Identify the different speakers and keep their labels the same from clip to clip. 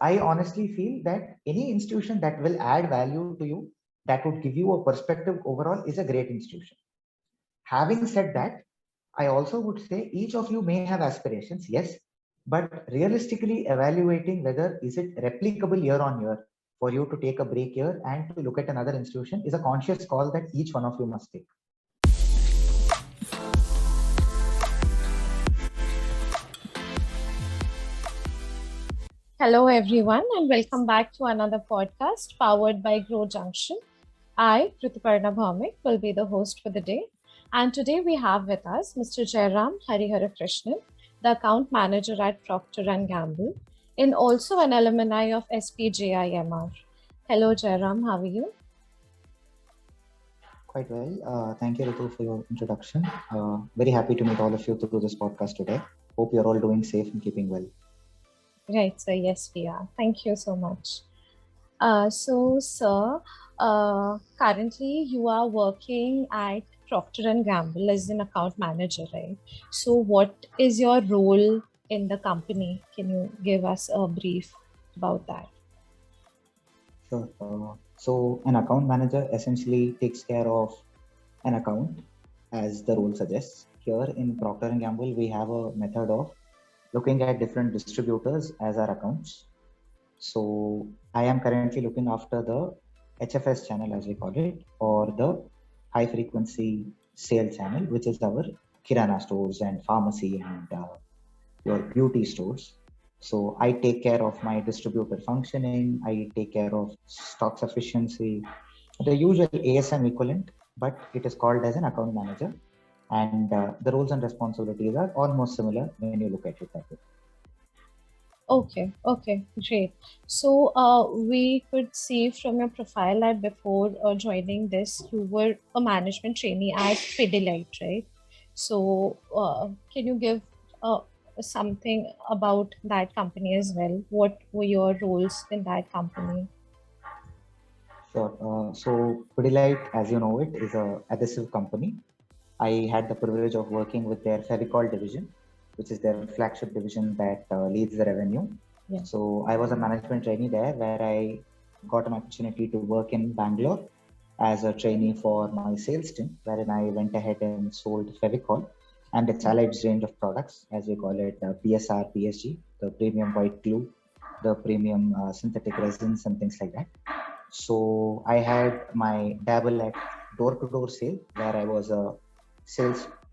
Speaker 1: I honestly feel that any institution that will add value to you, that would give you a perspective overall, is a great institution. Having said that, I also would say each of you may have aspirations, yes, but realistically evaluating whether is it replicable year on year for you to take a break here and to look at another institution is a conscious call that each one of you must take.
Speaker 2: Hello, everyone, and welcome back to another podcast powered by Grow Junction. I, Rituparna Bhaumik, will be the host for the day. And today we have with us Mr. Jayaram Hariharakrishnan, the account manager at Procter Gamble, and also an alumni of SPJIMR. Hello, Jayaram, how are you?
Speaker 1: Quite well. Thank you, Ritu, for your introduction. Very happy to meet all of you through this podcast today. Hope you're all doing safe and keeping well.
Speaker 2: Right, so yes, we are. Thank you so much. Sir, currently you are working at Procter & Gamble as an account manager, right? So what is your role in the company? Can you give us a brief about that?
Speaker 1: Sure. So an account manager essentially takes care of an account as the role suggests. Here in Procter & Gamble, we have a method of looking at different distributors as our accounts. So I am currently looking after the HFS channel, as we call it, or the high frequency sale channel, which is our Kirana stores and pharmacy and your beauty stores. So I take care of my distributor functioning, I take care of stock sufficiency, the usual ASM equivalent, but it is called as an account manager. And the roles and responsibilities are almost similar when you look at it that way.
Speaker 2: Okay, great. So we could see from your profile that before joining this, you were a management trainee at Pidilite, right? So can you give something about that company as well? What were your roles in that company?
Speaker 1: Sure. So Pidilite, as you know it, is a adhesive company. I had the privilege of working with their Fevicol division, which is their flagship division that leads the revenue.
Speaker 2: Yeah.
Speaker 1: So I was a management trainee there, where I got an opportunity to work in Bangalore as a trainee for my sales team, wherein I went ahead and sold Fevicol and its allied range of products, as we call it, PSR, PSG, the premium white glue, the premium synthetic resins and things like that. So I had my dabble at door-to-door sale, where I was a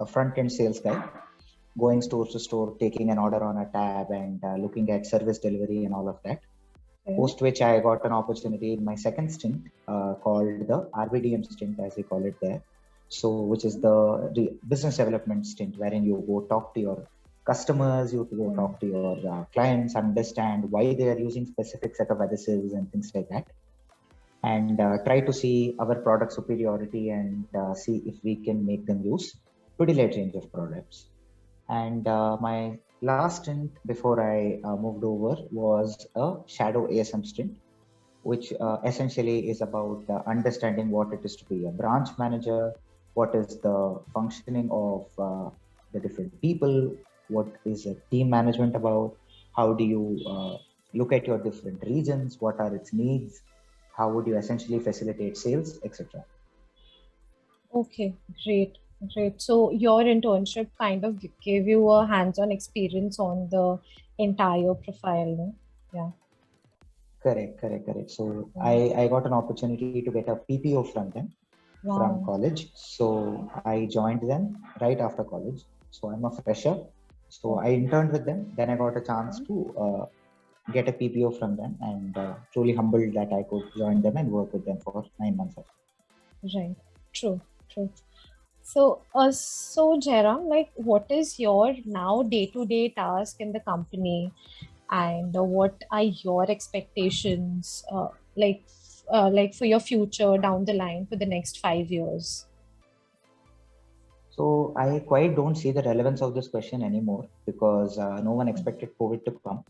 Speaker 1: front-end sales guy, going store to store, taking an order on a tab and looking at service delivery and all of that. Okay. Post which I got an opportunity in my second stint called the RBDM stint, as we call it there. So which is the business development stint, wherein you go talk to your customers, you go talk to your clients, understand why they are using specific set of adhesives and things like that. And try to see our product superiority and see if we can make them use Pidilite range of products. And my last stint before I moved over was a shadow ASM stint, which essentially is about understanding what it is to be a branch manager, what is the functioning of the different people, what is a team management about, how do you look at your different regions, what are its needs, how would you essentially facilitate sales, etc.
Speaker 2: Okay, great. So your internship kind of gave you a hands-on experience on the entire profile, no? Yeah.
Speaker 1: Correct. So I got an opportunity to get a PPO from them from college. So I joined them right after college. So I'm a fresher. So I interned with them. Then I got a chance to get a PPO from them, and truly humbled that I could join them and work with them for 9 months.
Speaker 2: Right. True. So Jayaram, like, what is your now day-to-day task in the company, and what are your expectations, like for your future down the line for the next 5 years?
Speaker 1: So I quite don't see the relevance of this question anymore, because no one expected COVID to come.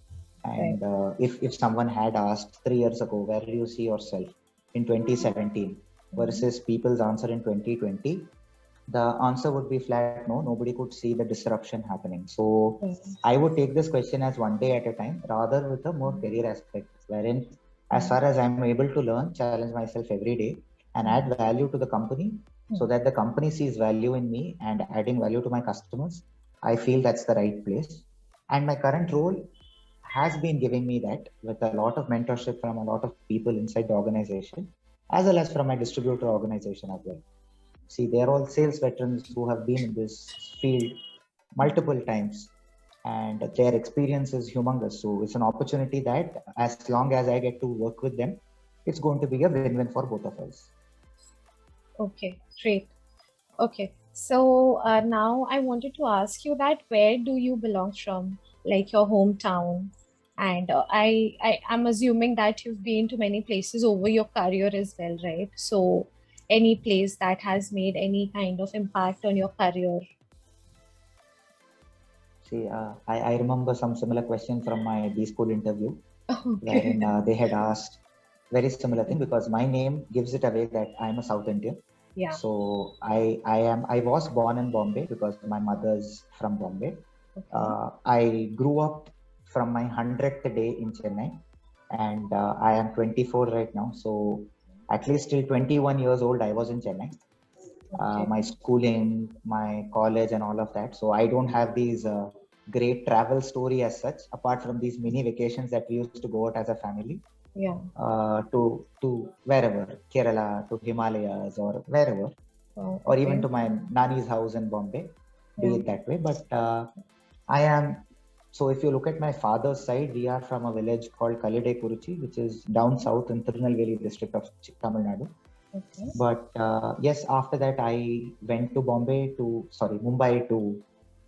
Speaker 1: And if someone had asked 3 years ago, where do you see yourself in 2017 versus people's answer in 2020, The answer would be flat no. Nobody could see the disruption happening. So I would take this question as one day at a time, rather with a more career aspect, wherein as far as I'm able to learn, challenge myself every day, and add value to the company, so that the company sees value in me and adding value to my customers, I feel that's the right place. And my current role has been giving me that, with a lot of mentorship from a lot of people inside the organization, as well as from my distributor organization as well. See, they're all sales veterans who have been in this field multiple times, and their experience is humongous. So it's an opportunity that, as long as I get to work with them, it's going to be a win-win for both of us.
Speaker 2: Okay, great. Okay, so now I wanted to ask you that where do you belong from, like your hometown? And I'm assuming that you've been to many places over your career as well, right? So any place that has made any kind of impact on your career?
Speaker 1: See, I remember some similar question from my B school interview,
Speaker 2: Okay.
Speaker 1: wherein they had asked very similar thing, because my name gives it away that I'm a South Indian.
Speaker 2: Yeah.
Speaker 1: So I was born in Bombay because my mother's from Bombay.
Speaker 2: Okay.
Speaker 1: I grew up from my 100th day in Chennai, and I am 24 right now. So at least till 21 years old, I was in Chennai.
Speaker 2: Okay.
Speaker 1: My schooling, my college, and all of that. So I don't have these great travel story as such, apart from these mini vacations that we used to go out as a family.
Speaker 2: Yeah.
Speaker 1: To wherever, Kerala, to Himalayas, or wherever,
Speaker 2: Oh,
Speaker 1: or
Speaker 2: okay.
Speaker 1: even to my nani's house in Bombay, be
Speaker 2: Yeah.
Speaker 1: it that way. But I am, so if you look at my father's side, we are from a village called Kalide Kuruchi, which is down south in Tirunelveli district of Tamil Nadu.
Speaker 2: Okay.
Speaker 1: But yes, after that, I went to Mumbai to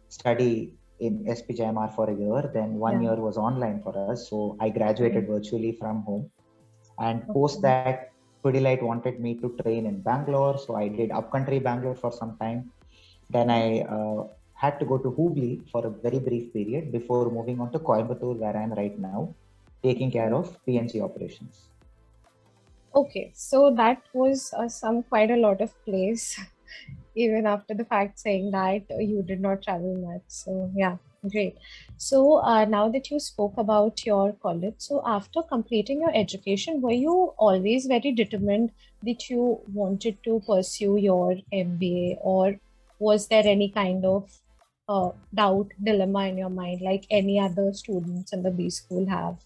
Speaker 1: study in SPJIMR for a year. Then 1 year was online for us. So I graduated virtually from home. And post that, Pidilite wanted me to train in Bangalore. So I did upcountry Bangalore for some time. Then I had to go to Hubli for a very brief period before moving on to Coimbatore, where I am right now, taking care of PNC operations.
Speaker 2: Okay, so that was some quite a lot of place, even after the fact saying that you did not travel much. So yeah, great. So now that you spoke about your college, so after completing your education, were you always very determined that you wanted to pursue your MBA, or was there any kind of doubt, dilemma in your mind, like any other students in the B school have?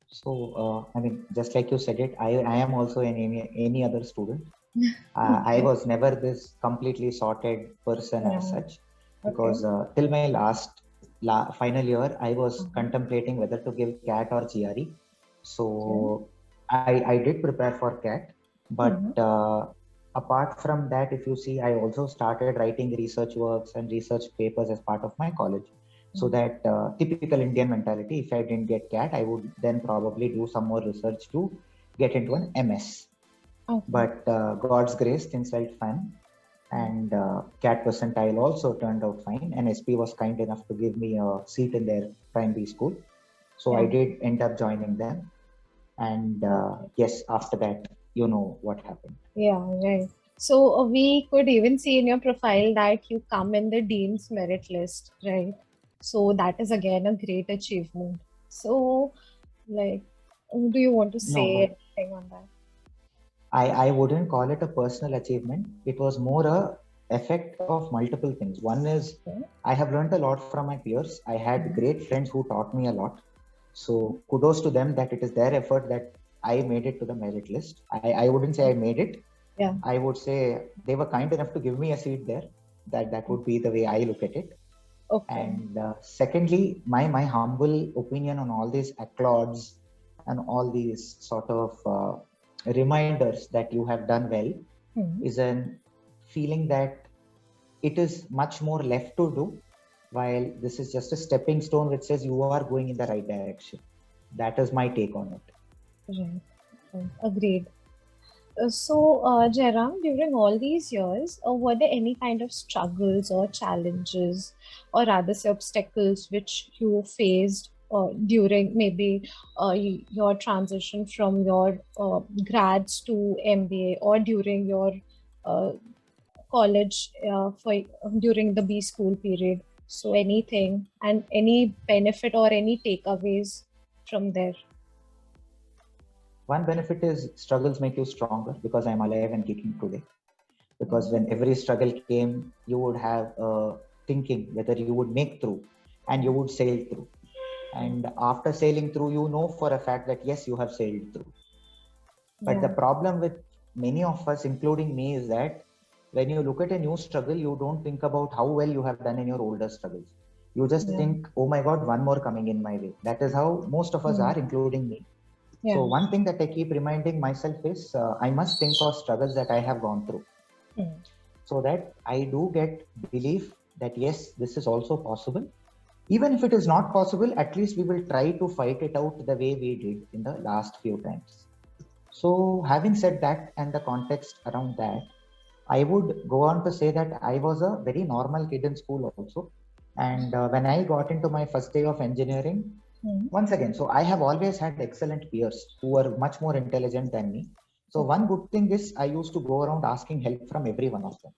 Speaker 1: So, I mean, just like you said it, I am also any other student. I was never this completely sorted person as such, because till my final year, I was contemplating whether to give CAT or GRE. So I did prepare for CAT, but apart from that, if you see, I also started writing research works and research papers as part of my college. So that typical Indian mentality, if I didn't get CAT, I would then probably do some more research to get into an MS. But God's grace, things felt fine. And CAT percentile also turned out fine. And SP was kind enough to give me a seat in their primary school. So I did end up joining them. And yes, after that, you know what happened.
Speaker 2: Yeah, right. So we could even see in your profile that you come in the Dean's merit list, right? So that is again a great achievement. So, like, do you want to say
Speaker 1: No,
Speaker 2: anything on that?
Speaker 1: I wouldn't call it a personal achievement. It was more a effect of multiple things. One is I have learned a lot from my peers. I had great friends who taught me a lot. So kudos to them that it is their effort that I made it to the merit list. I wouldn't say I made it.
Speaker 2: Yeah.
Speaker 1: I would say they were kind enough to give me a seat there. That would be the way I look at it.
Speaker 2: Okay.
Speaker 1: And secondly, my humble opinion on all these accolades and all these sort of reminders that you have done well is a feeling that it is much more left to do, while this is just a stepping stone which says you are going in the right direction. That is my take on it.
Speaker 2: Right. Agreed. So, Jayaram, during all these years, were there any kind of struggles or challenges, or rather say obstacles which you faced during maybe your transition from your grads to MBA, or during your college for during the B school period. So anything and any benefit or any takeaways from there?
Speaker 1: One benefit is struggles make you stronger because I'm alive and kicking today. Because when every struggle came, you would have thinking whether you would make through, and you would sail through. And after sailing through, you know for a fact that yes, you have sailed through. But the problem with many of us, including me, is that when you look at a new struggle, you don't think about how well you have done in your older struggles. You just think, oh my God, one more coming in my way. That is how most of us are, including me. So one thing that I keep reminding myself is I must think of struggles that I have gone through. So that I do get belief that yes, this is also possible. Even if it is not possible, at least we will try to fight it out the way we did in the last few times. So having said that and the context around that, I would go on to say that I was a very normal kid in school also. And when I got into my first day of engineering, once again, so I have always had excellent peers who were much more intelligent than me. So one good thing is I used to go around asking help from every one of them.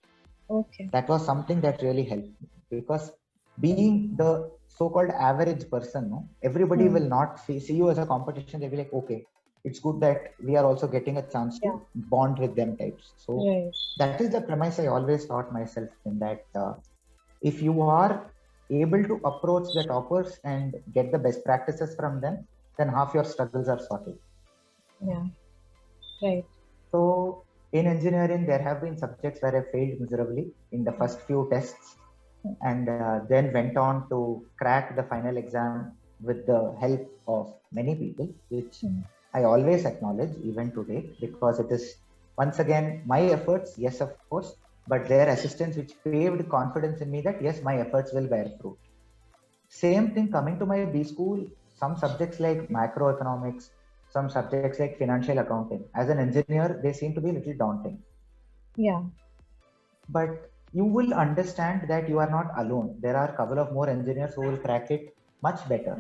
Speaker 1: That was something that really helped me, because being the so-called average person, no, everybody will not see you as a competition. They'll be like, okay, it's good that we are also getting a chance to bond with them types. So that is the premise I always taught myself, in that if you are able to approach the toppers and get the best practices from them, then half your struggles are sorted. So in engineering, there have been subjects where I failed miserably in the first few tests, and then went on to crack the final exam with the help of many people, which I always acknowledge even today, because it is once again my efforts, yes, of course, but their assistance which paved confidence in me that yes, my efforts will bear fruit. Same thing coming to my B school, some subjects like macroeconomics, some subjects like financial accounting. As an engineer, they seem to be a little daunting. But you will understand that you are not alone. There are a couple of more engineers who will crack it much better.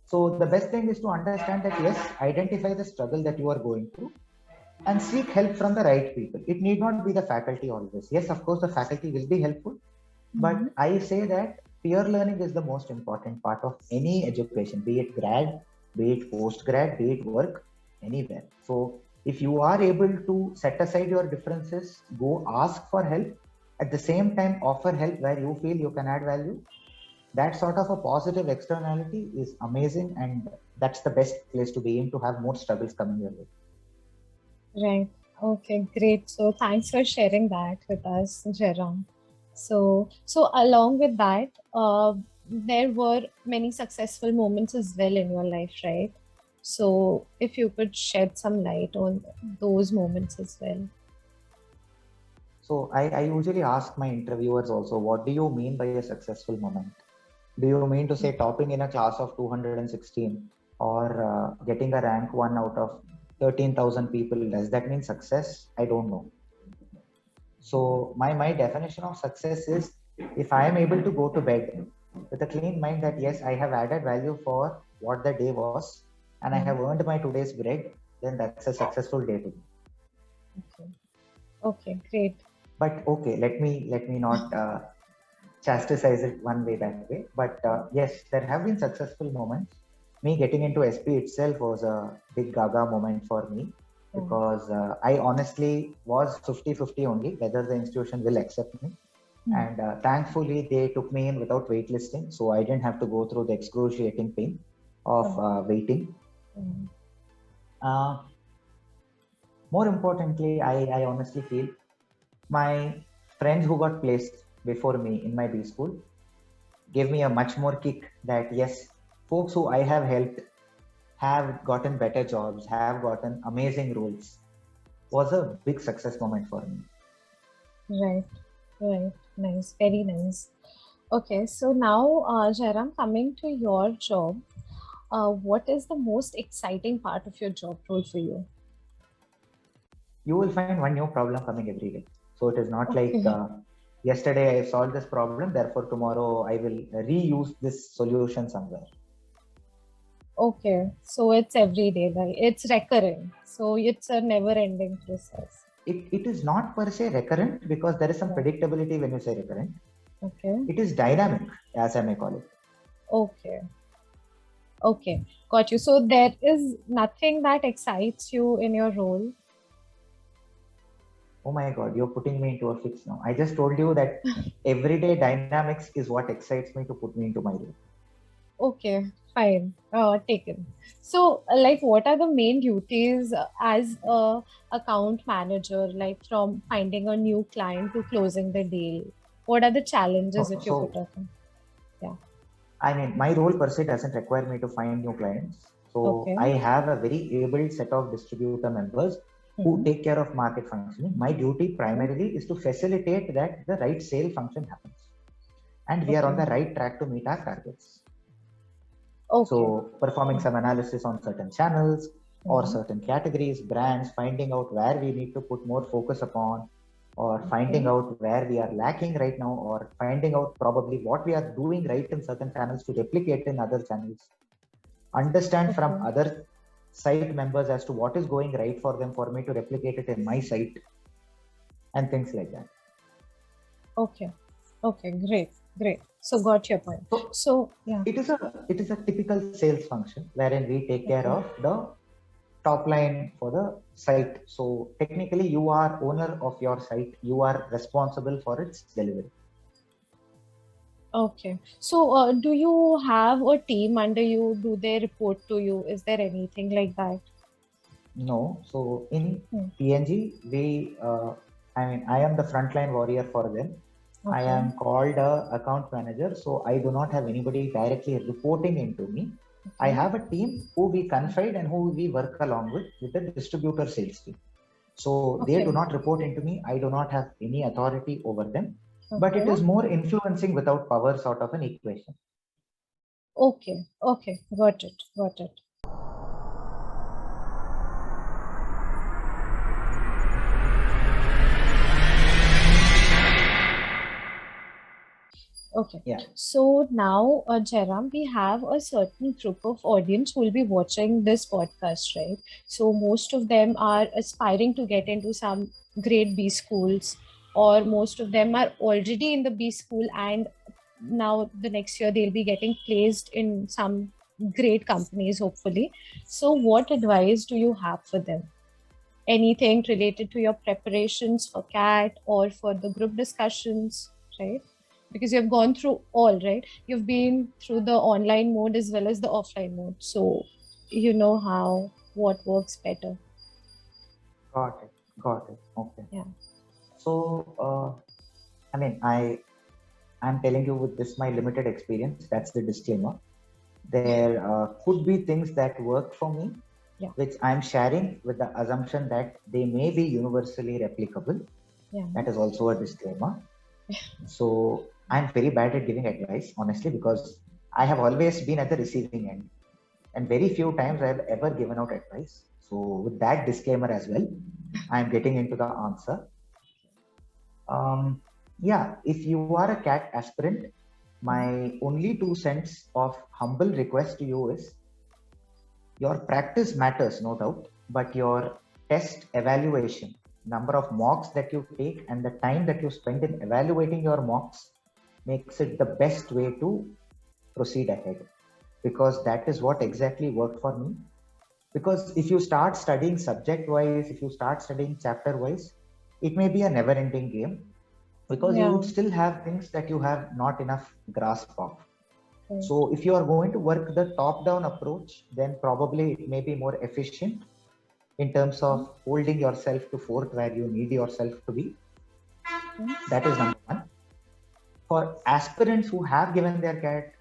Speaker 1: So the best thing is to understand that yes, identify the struggle that you are going through and seek help from the right people. It need not be the faculty always. Yes, of course, the faculty will be helpful, but I say that peer learning is the most important part of any education, be it grad, be it post-grad, be it work, anywhere. So if you are able to set aside your differences, go ask for help, at the same time offer help where you feel you can add value, that sort of a positive externality is amazing, and that's the best place to be in to have more struggles coming your way.
Speaker 2: Right. Okay, great. So thanks for sharing that with us, Jayaram. So along with that, there were many successful moments as well in your life, right? So if you could shed some light on those moments as well.
Speaker 1: So I usually ask my interviewers also, what do you mean by a successful moment? Do you mean to say topping in a class of 216 or getting a rank 1 out of 13,000 people? Does that mean success? I don't know. So my definition of success is if I am able to go to bed with a clean mind that yes, I have added value for what the day was and I have earned my today's bread, then that's a successful day to me.
Speaker 2: Okay, great.
Speaker 1: But okay, let me not chastise it one way that way. But yes, there have been successful moments. Me getting into SP itself was a big gaga moment for me, because I honestly was 50-50 only whether the institution will accept me. And thankfully, they took me in without waitlisting, so I didn't have to go through the excruciating pain of waiting. More importantly, I honestly feel my friends who got placed before me in my B school gave me a much more kick that yes, folks who I have helped have gotten better jobs, have gotten amazing roles, was a big success moment for me.
Speaker 2: Right. Nice. Very nice. Okay, so now, Jayaram, coming to your job, what is the most exciting part of your job role for you?
Speaker 1: You will find one new problem coming every day. So it is not like yesterday I solved this problem, therefore tomorrow I will reuse this solution somewhere.
Speaker 2: Okay, so it's every day, like it's recurring. So it's a never-ending process.
Speaker 1: it is not per se recurrent because there is some predictability when you say recurrent.
Speaker 2: Okay.
Speaker 1: It is dynamic, as I may call it.
Speaker 2: Okay. Okay. Got you. So there is nothing that excites you in your role?
Speaker 1: Oh my God, you're putting me into a fix now. I just told you that everyday dynamics is what excites me to put me into my role.
Speaker 2: Okay, fine. Taken. So, like, what are the main duties as a account manager, like from finding a new client to closing the deal? What are the challenges if you could
Speaker 1: So
Speaker 2: talk on? Yeah.
Speaker 1: I mean, my role per se doesn't require me to find new clients. So
Speaker 2: Okay.
Speaker 1: I have a very able set of distributor members who
Speaker 2: Mhm.
Speaker 1: take care of market functioning. My duty primarily is to facilitate that the right sale function happens. And we are on
Speaker 2: Okay.
Speaker 1: the right track to meet our targets.
Speaker 2: Okay.
Speaker 1: So performing some analysis on certain channels or
Speaker 2: Mhm.
Speaker 1: certain categories, brands, finding out where we need to put more focus upon, or finding
Speaker 2: Okay.
Speaker 1: out where we are lacking right now, or finding out probably what we are doing right in certain channels to replicate in other channels. Understand from
Speaker 2: Okay.
Speaker 1: other site members as to what is going right for them for me to replicate it in my site and things like that.
Speaker 2: Okay. Okay. Great. Great. So, got your point.
Speaker 1: So
Speaker 2: So, yeah.
Speaker 1: it is a typical sales function wherein we take care
Speaker 2: Okay.
Speaker 1: of the top line for the site. So technically you are owner of your site. You are responsible for its delivery.
Speaker 2: Okay. So, do you have a team under you? Do they report to you? Is there anything like that?
Speaker 1: No. So in
Speaker 2: Hmm.
Speaker 1: PNG, I am the frontline warrior for them. I
Speaker 2: Okay.
Speaker 1: am called a account manager. So I do not have anybody directly reporting into me. I
Speaker 2: Okay.
Speaker 1: have a team who we confide and who we work along with the distributor sales team. So they do
Speaker 2: Okay.
Speaker 1: not report into me. I do not have any authority over them, but it
Speaker 2: Okay.
Speaker 1: is more influencing without power sort of an equation.
Speaker 2: Okay. Okay. Got it. Got it. Okay.
Speaker 1: Yeah.
Speaker 2: So now, Jairam, we have a certain group of audience who will be watching this podcast, right? So most of them are aspiring to get into some great B schools, or most of them are already in the B school, and now the next year they'll be getting placed in some great companies, hopefully. So what advice do you have for them? Anything related to your preparations for CAT or for the group discussions, right? Because you've gone through all, right? You've been through the online mode as well as the offline mode. So you know how, what works better.
Speaker 1: Got it. Got it. Okay.
Speaker 2: Yeah.
Speaker 1: So, I mean, I'm telling you with this my limited experience. That's the disclaimer. There could be things that work for me,
Speaker 2: Yeah.
Speaker 1: which I'm sharing with the assumption that they may be universally replicable.
Speaker 2: Yeah.
Speaker 1: That is also a disclaimer. So I'm very bad at giving advice, honestly, because I have always been at the receiving end, and very few times I have ever given out advice. So with that disclaimer as well, I'm getting into the answer. Yeah, if you are a CAT aspirant, my only 2 cents of humble request to you is your practice matters, no doubt, but your test evaluation, number of mocks that you take, and the time that you spend in evaluating your mocks makes it the best way to proceed ahead, because that is what exactly worked for me. Because if you start studying subject wise, if you start studying chapter wise, it may be a never ending game, because you
Speaker 2: Yeah.
Speaker 1: would still have things that you have not enough grasp of.
Speaker 2: Okay.
Speaker 1: So if you are going to work the top down approach, then probably it may be more efficient in terms of holding yourself to fort where you need yourself to be. That is number one. For aspirants who have given their CAT,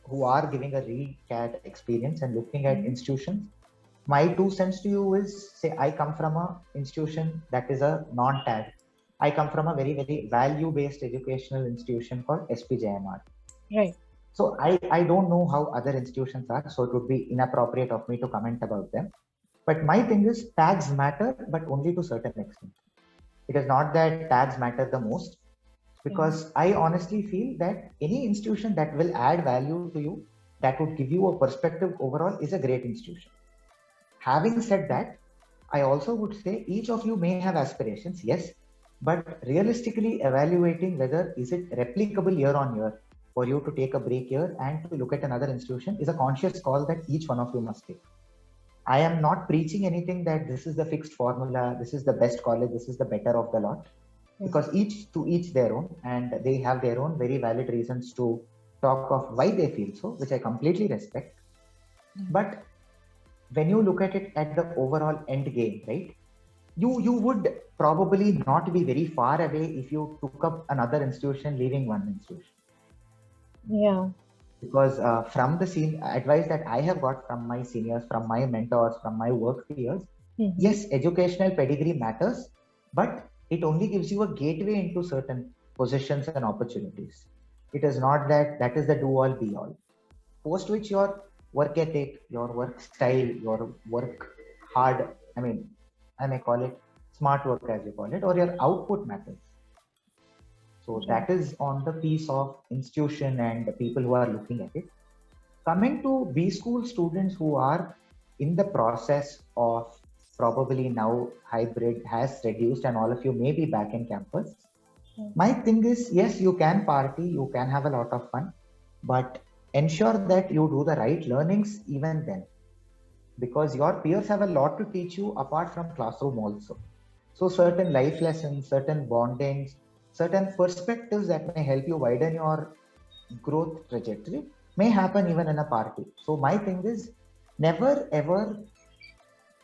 Speaker 1: who are giving a re-CAT experience and looking at institutions, my 2 cents to you is, say I come from a institution that is a non-TAG. I come from a very, very value-based educational institution called SPJIMR.
Speaker 2: Right.
Speaker 1: So I don't know how other institutions are, so it would be inappropriate of me to comment about them. But my thing is tags matter, but only to certain extent. It is not that tags matter the most,
Speaker 2: Yeah.
Speaker 1: because I honestly feel that any institution that will add value to you, that would give you a perspective overall, is a great institution. Having said that, I also would say each of you may have aspirations, yes, but realistically evaluating whether is it replicable year on year for you to take a break here and to look at another institution is a conscious call that each one of you must take. I am not preaching anything that this is the fixed formula, this is the best college, this is the better of the lot, because each their own, and they have their own very valid reasons to talk of why they feel so, which I completely respect. But when you look at it at the overall end game, right? You would probably not be very far away if you took up another institution, leaving one institution.
Speaker 2: Yeah.
Speaker 1: Because from the advice that I have got from my seniors, from my mentors, from my work peers, yes, educational pedigree matters, but it only gives you a gateway into certain positions and opportunities. It is not that is the do-all be-all. Post which your work ethic, your work style, your work hard, I may call it smart work as you call it, or your output matters. So that is on the piece of institution and the people who are looking at it. Coming to B school students who are in the process of probably now hybrid has reduced and all of you may be back in campus. My thing is, yes, you can party, you can have a lot of fun, but ensure that you do the right learnings even then, because your peers have a lot to teach you apart from classroom also. So certain life lessons, certain bondings, certain perspectives that may help you widen your growth trajectory may happen even in a party. So my thing is, never ever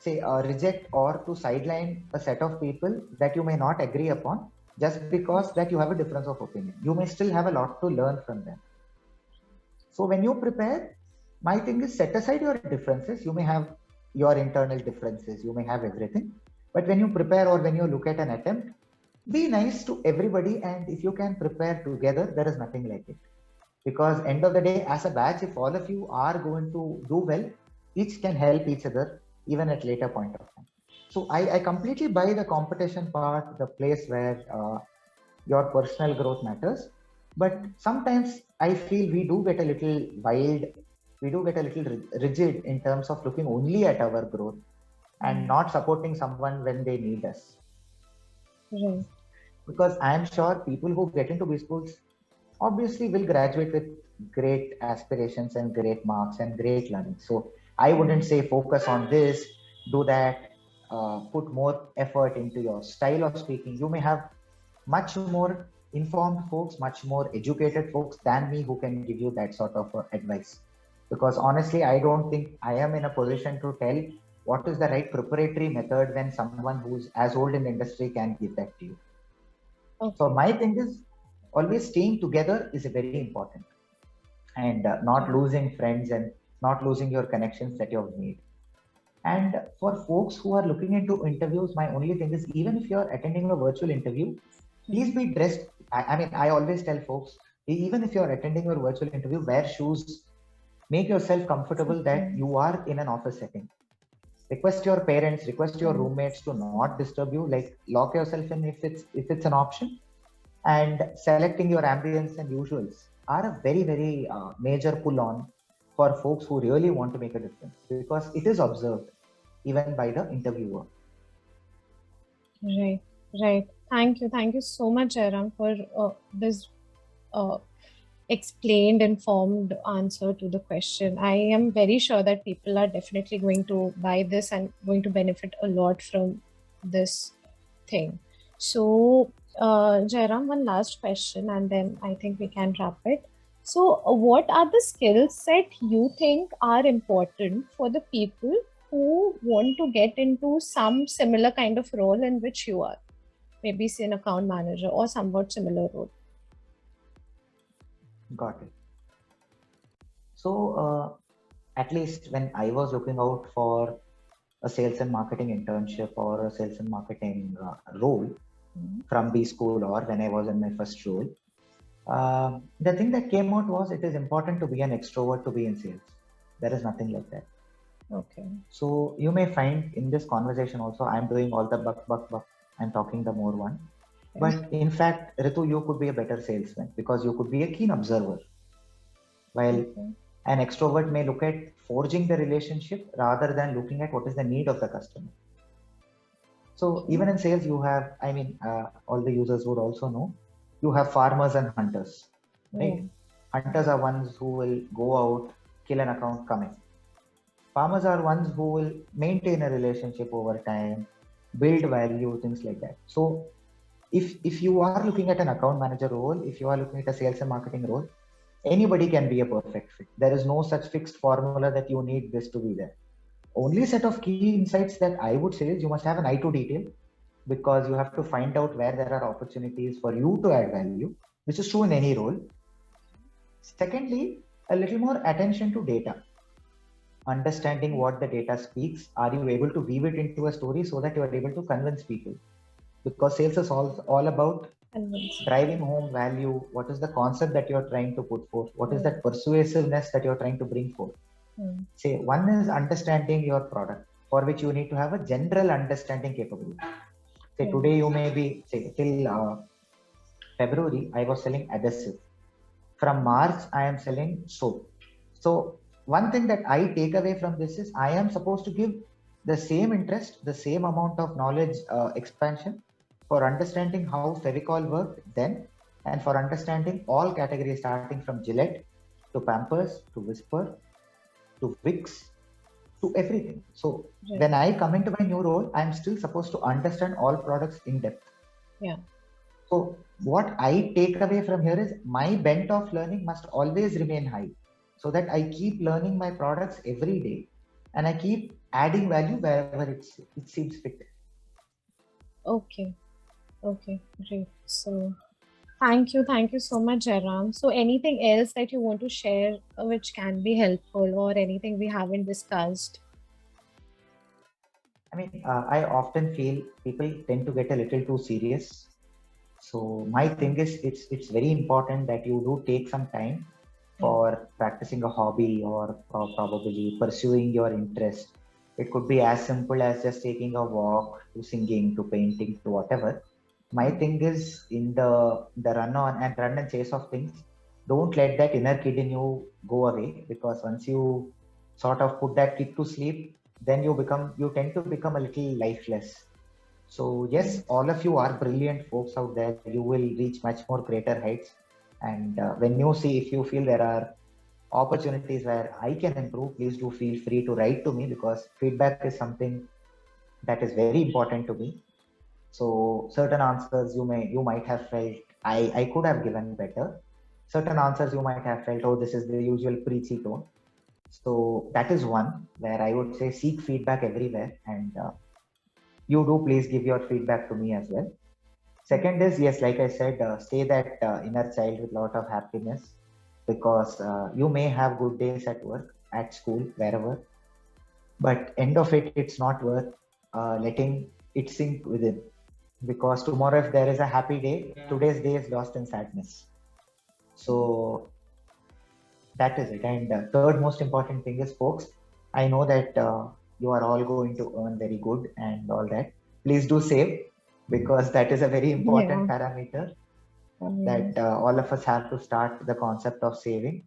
Speaker 1: say reject or to sideline a set of people that you may not agree upon just because that you have a difference of opinion. You may still have a lot to learn from them. So when you prepare, my thing is set aside your differences. You may have your internal differences, you may have everything. But when you prepare or when you look at an attempt, be nice to everybody. And if you can prepare together, there is nothing like it. Because end of the day, as a batch, if all of you are going to do well, each can help each other even at later point of time. So I completely buy the competition part, the place where your personal growth matters. But sometimes I feel we do get a little wild, we do get a little rigid in terms of looking only at our growth and not supporting someone when they need us.
Speaker 2: Right.
Speaker 1: Because I am sure people who get into B schools obviously will graduate with great aspirations and great marks and great learning. So I wouldn't say focus on this, do that, put more effort into your style of speaking. You may have much more informed folks, much more educated folks than me who can give you that sort of advice. Because honestly, I don't think I am in a position to tell what is the right preparatory method when someone who's as old in the industry can give that to you. Okay. So my thing is always staying together is very important, and not losing friends and not losing your connections that you have made. And for folks who are looking into interviews, my only thing is, even if you're attending a virtual interview, please be dressed. I always tell folks, even if you're attending your virtual interview, wear shoes, make yourself comfortable that you are in an office setting. Request your parents, request your roommates to not disturb you, like lock yourself in if it's an option. And selecting your ambience and usuals are a very, very major pull on for folks who really want to make a difference, because it is observed even by the interviewer.
Speaker 2: Right. Thank you so much, Jayaram, for this explained, informed answer to the question. I am very sure that people are definitely going to buy this and going to benefit a lot from this thing. So, Jayaram, one last question, and then I think we can wrap it. So, what are the skill set you think are important for the people who want to get into some similar kind of role in which you are? Maybe say an account manager or somewhat similar role.
Speaker 1: Got it. So, at least when I was looking out for a sales and marketing internship or a sales and marketing role from B school, or when I was in my first role, the thing that came out was it is important to be an extrovert to be in sales. There is nothing like that.
Speaker 2: Okay.
Speaker 1: So you may find in this conversation also, I'm doing all the buck. I'm talking the more one. But in fact, Ritu, you could be a better salesman because you could be a keen observer. While an extrovert may look at forging the relationship rather than looking at what is the need of the customer. So even in sales, you have, all the users would also know, you have farmers and hunters, right?
Speaker 2: Yeah.
Speaker 1: Hunters are ones who will go out, kill an account, come in. Farmers are ones who will maintain a relationship over time, build value, things like that. So if you are looking at an account manager role, if you are looking at a sales and marketing role, anybody can be a perfect fit. There is no such fixed formula that you need this to be there. Only set of key insights that I would say is you must have an eye to detail, because you have to find out where there are opportunities for you to add value, which is true in any role. Secondly, a little more attention to data, understanding what the data speaks. Are you able to weave it into a story so that you are able to convince people? Because sales is all about driving home value. What is the concept that you're trying to put forth? What is that persuasiveness that you're trying to bring forth? Say, one is understanding your product, for which you need to have a general understanding capability. Say, today you may be, say, till February, I was selling adhesive. From March, I am selling soap. So one thing that I take away from this is I am supposed to give the same interest, the same amount of knowledge expansion for understanding how Fevicol worked then, and for understanding all categories starting from Gillette to Pampers to Whisper to Vicks to everything. So when I come into my new role, I'm still supposed to understand all products in depth.
Speaker 2: Yeah.
Speaker 1: So what I take away from here is my bent of learning must always remain high, so that I keep learning my products every day and I keep adding value wherever it seems fit.
Speaker 2: Okay. Okay, great. So thank you so much, Jayaram. So anything else that you want to share which can be helpful, or anything we haven't discussed?
Speaker 1: I often feel people tend to get a little too serious. So my thing is, it's very important that you do take some time for practicing a hobby, or probably pursuing your interest. It could be as simple as just taking a walk, to singing, to painting, to whatever. My thing is, in the run and chase of things, don't let that inner kid in you go away, because once you sort of put that kid to sleep, then you tend to become a little lifeless. So yes, all of you are brilliant folks out there. You will reach much more greater heights. And when you see, if you feel there are opportunities where I can improve, please do feel free to write to me, because feedback is something that is very important to me. So certain answers you might have felt I could have given better. Certain answers you might have felt, oh, this is the usual preachy tone. So that is one where I would say seek feedback everywhere, and you do please give your feedback to me as well. Second is, yes, like I said, stay that inner child with a lot of happiness, because you may have good days at work, at school, wherever, but end of it, it's not worth letting it sink within, because tomorrow if there is a happy day, today's day is lost in sadness. So that is it. And third most important thing is, folks, I know that you are all going to earn very good and all that. Please do save, because that is a very important parameter that all of us have to start the concept of saving.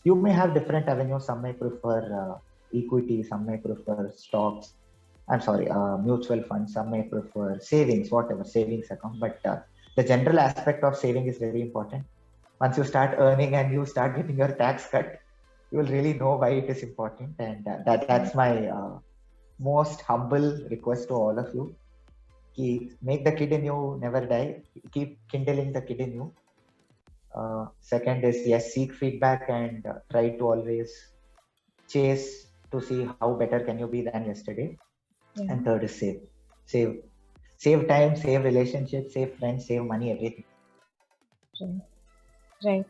Speaker 1: You may have different avenues. Some may prefer equity, some may prefer stocks. Mutual funds. Some may prefer savings, whatever, savings account. But the general aspect of saving is very important. Once you start earning and you start getting your tax cut, you will really know why it is important. And that's my most humble request to all of you. Make the kid in you never die. Keep kindling the kid in you. Second is, yes, seek feedback and try to always chase to see how better can you be than yesterday. And third is save time, save relationships, save friends, save money, everything.
Speaker 2: Right.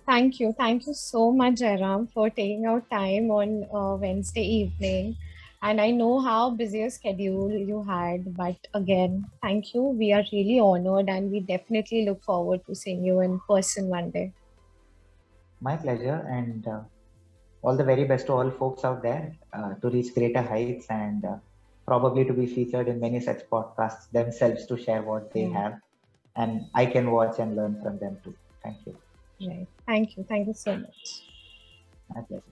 Speaker 2: Thank you so much, Jayaram, for taking out time on Wednesday evening. And I know how busy a schedule you had, but again, thank you. We are really honored, and we definitely look forward to seeing you in person one day.
Speaker 1: My pleasure, and all the very best to all folks out there to reach greater heights, and probably to be featured in many such podcasts themselves, to share what they have, and I can watch and learn from them too. Thank you.
Speaker 2: Right. Thank you so much.
Speaker 1: My pleasure.